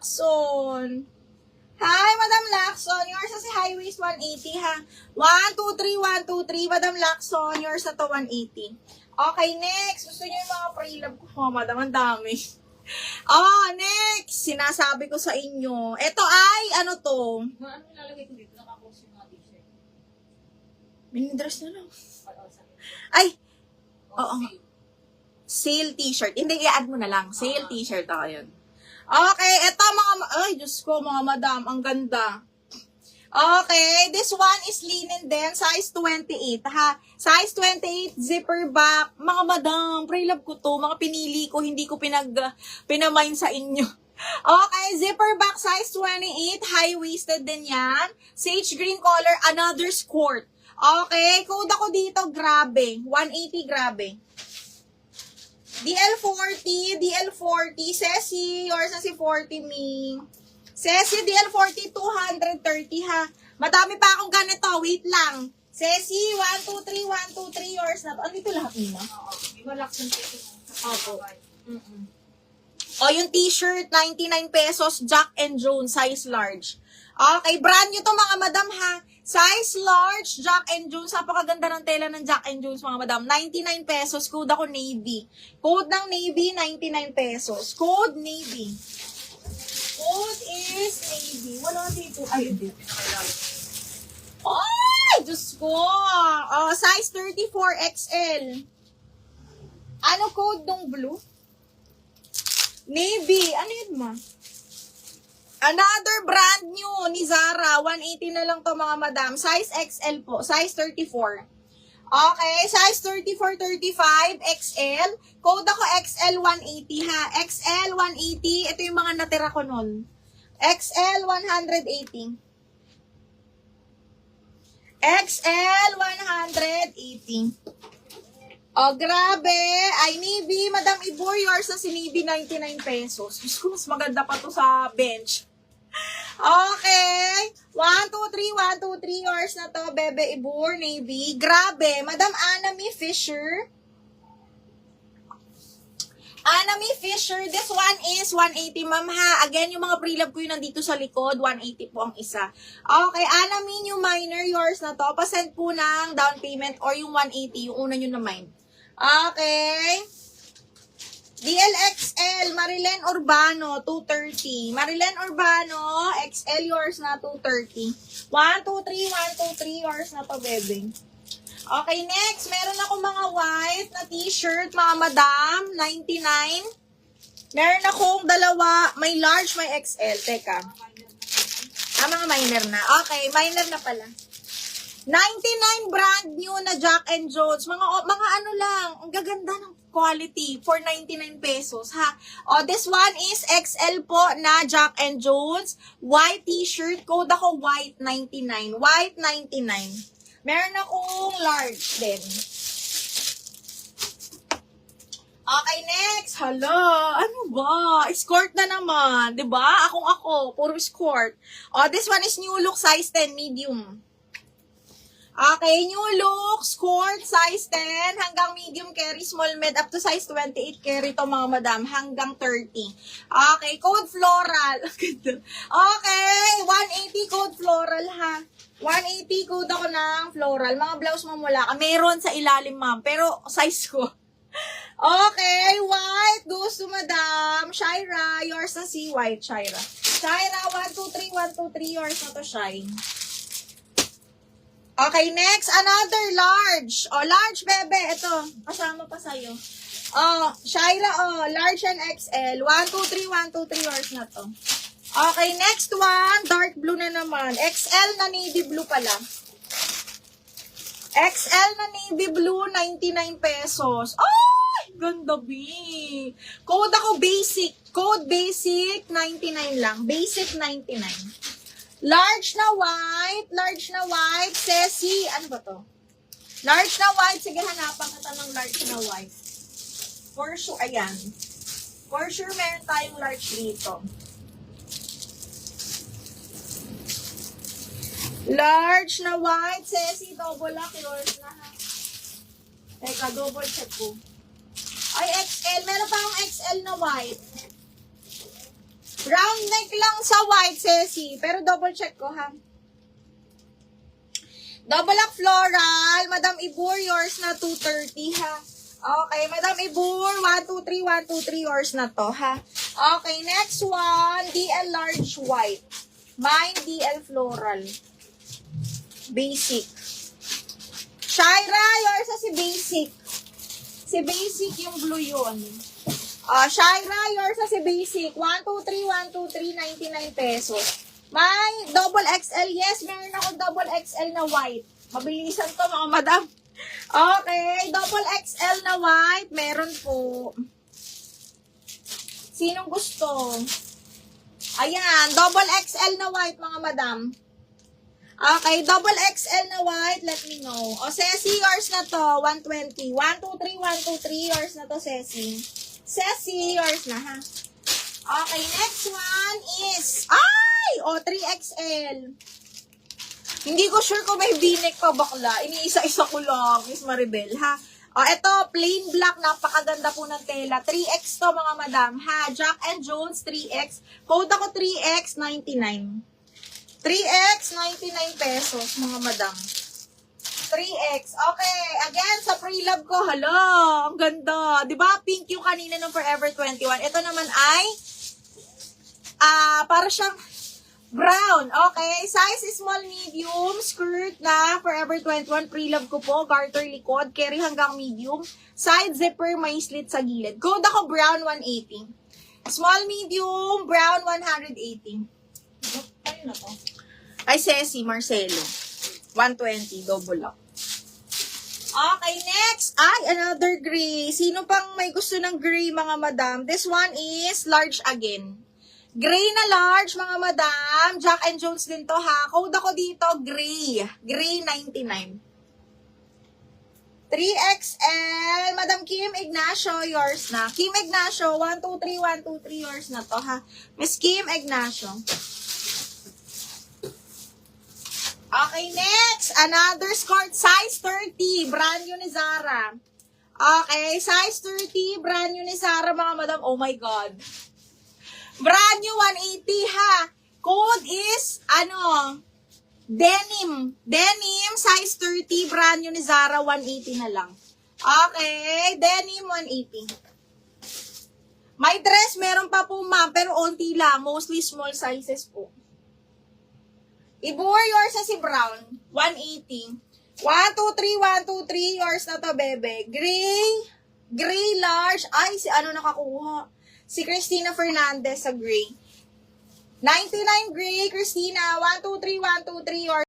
Lacson. Hi, Madam Lacson. Yours na si high waist 180 ha. 1, 2, 3, 1, 2, 3. Madam Lacson, yours na to 180. Okay, next. Gusto niyo yung mga pre-love ko? Oh, Madam, ang dami. Oh, next. Sinasabi ko sa inyo. Ito ay, ano to? Ano nilalagay ko dito? Nakapost yung mga t-shirt. Minidress na lang. Ay, oo. Sale t-shirt. Hindi, i-add mo na lang. Sale t-shirt ako yun. Okay, eto mga, ay, Diyos ko, mga madam, ang ganda. Okay, this one is linen din, size 28, ha? Size 28, zipper back. Mga madam, pre-love ko to, mga pinili ko, hindi ko pinamain sa inyo. Okay, zipper back, size 28, high-waisted din yan. Sage green color, another skirt. Okay, code ako dito, grabe. 180, grabe. DL40, Ceci, yours na si 40 me. Ceci, DL40, 230 ha. Madami pa akong ganito, wait lang. Ceci, 1, 2, 3, 1, 2, 3, yours na. Andito lahat nila? Oo. Yung Lacson dito. Opo. O, yung t-shirt, 99 pesos, Jack and Jones, size large. Okay, brand nyo to mga madam ha. Size large, Jack and Jones. Napakaganda ng tela ng Jack and Jones mga madam. 99 pesos, code ako Navy. Code ng Navy, 99 pesos. Code Navy. Code is Navy. Wala dito. Ay, hindi. Ay, Diyos ko. Oh, size 34XL. Ano code ng blue? Navy. Ano yun ma? Another brand new ni Zara. 180 na lang to mga madam. Size XL po. Size 34. Okay. Size 34, 35, XL. Code ako XL 180 ha. XL 180. Ito yung mga natira ko nun. XL 180. XL 180. Oh, grabe. Ay, Navy. Madam Ibor, yours na si Navy, 99 pesos. Diyos ko, mas maganda pa to sa bench. Okay. 1, 2, 3, 1, 2, 3. Yours na to, Bebe Ibor, Navy. Grabe. Madam Anami Fisher. Anami Fisher. This one is 180, ma'am ha. Again, yung mga pre-love ko yun nandito sa likod. 180 po ang isa. Okay. Anami, new minor. Yours na to. Pasend po ng down payment or yung 180. Yung una nyo na mine. Okay. DLXL, Marilen Urbano, 230. Marilen Urbano, XL, yours na, 230. 1, 2, 3, 1, 2, 3, yours na to, bebe. Okay, next, meron ako mga white na t-shirt, mga madam, 99. Meron akong dalawa, may large, may XL. Teka. Mga minor na. Okay, minor na pala. 99 brand new na Jack and Jones. Mga ano lang, ang gaganda ng quality for 99 pesos, ha? O, this one is XL po na Jack and Jones. White t-shirt. Code ako white 99. White 99. Meron akong large din. Okay, next. Hala, ano ba? Escort na naman. 'Di ba? Ako. Puro escort. O, this one is new look size 10 medium. Okay, new look, skirt, size 10, hanggang medium carry, small med, up to size 28 carry to mga madam, hanggang 30. Okay, code floral. Okay, 180 code floral ha. 180 code ako ng floral. Mga blouse mo wala ka. Meron sa ilalim ma'am, pero size ko. Okay, white, gusto madam. Shira, yours na si white, Shira. Shira, 1, 2, 3, 1, 2, 3, yours na to, shine. Okay, next, another large. Oh, large, bebe. Ito, kasama pa sa'yo. Oh, Shira, large and XL. 1, 2, 3, 1, 2, 3 yours na to. Okay, next one, dark blue na naman. XL na navy blue pala. XL na navy blue, 99 pesos. Ay, ganda, B. Code ako basic. Code basic, 99 lang. Basic, 99. Large na white, Ceci, ano ba to? Large na white, sige hanapan kita ng large na white. For sure, ayan. For sure, meron tayong large dito. Large na white, Ceci, double lock, yours na ha. Teka, double check ko. Ay, XL, meron pa akong XL na white. Round neck lang sa white, Ceci. Pero double check ko, ha? Double up floral. Madam Ibur, yours na 230, ha? Okay, Madam Ibur, 123, 123, yours na to, ha? Okay, next one, DL large white. Mine, DL floral. Basic. Shaira, yours na si basic. Si basic yung blue yun. Shaira, yours na si basic. 123, 123, 99 pesos. May double XL. Yes, meron ako double XL na white. Mabilisan to mga madam. Okay, double XL na white. Meron po. Sinong gusto? Ayan, double XL na white mga madam. Okay, double XL na white, let me know. O, Ceci, yours na to, 120. 123, 123, yours na to, Ceci. Ceci, yours na, ha? Okay, next one is, ay! O, 3XL. Hindi ko sure kung may v-neck pa bakla. Iniisa-isa ko lang, Miss Maribel, ha? O, ito, plain black, napakaganda po ng tela. 3X to, mga madam, ha? Jack and Jones, 3X. Code ako 3X, 99. 3X, 99 pesos, mga madam. 3X. Okay, again, sa pre-love ko, hala, ang ganda. Diba, pink yung kanina ng Forever 21. Ito naman ay, para siyang brown. Okay, size is small, medium, skirt na Forever 21. Pre-love ko po, garter likod, carry hanggang medium. Side zipper, may slit sa gilid. Code ako brown, 180. Small, medium, brown, 180. Ano na to? Ay, Ceci, Marcelo. 120, double up. Okay, next. Ay, another gray. Sino pang may gusto ng gray, mga madam? This one is large again. Gray na large, mga madam. Jack and Jones din to, ha? Code ako dito, gray. Gray 99. 3XL. Madam Kim Ignacio, yours na. Kim Ignacio, 123, 123, yours na to, ha? Miss Kim Ignacio. Okay, next. Another skirt. Size 30. Brand new ni Zara. Okay, size 30. Brand new ni Zara, mga madam. Oh my God. Brand new, 180, ha. Code is, denim. Denim, size 30. Brand new ni Zara, 180 na lang. Okay, denim, 180. May dress, meron pa po, ma'am. Pero onti lang. Mostly small sizes po. Ibur, yours na si brown. 180. 123, 123. Yours na to, bebe. Gray. Gray large. Ay, si nakakuha? Si Christina Fernandez sa gray. 99 gray, Christina. 123, 123. Yours.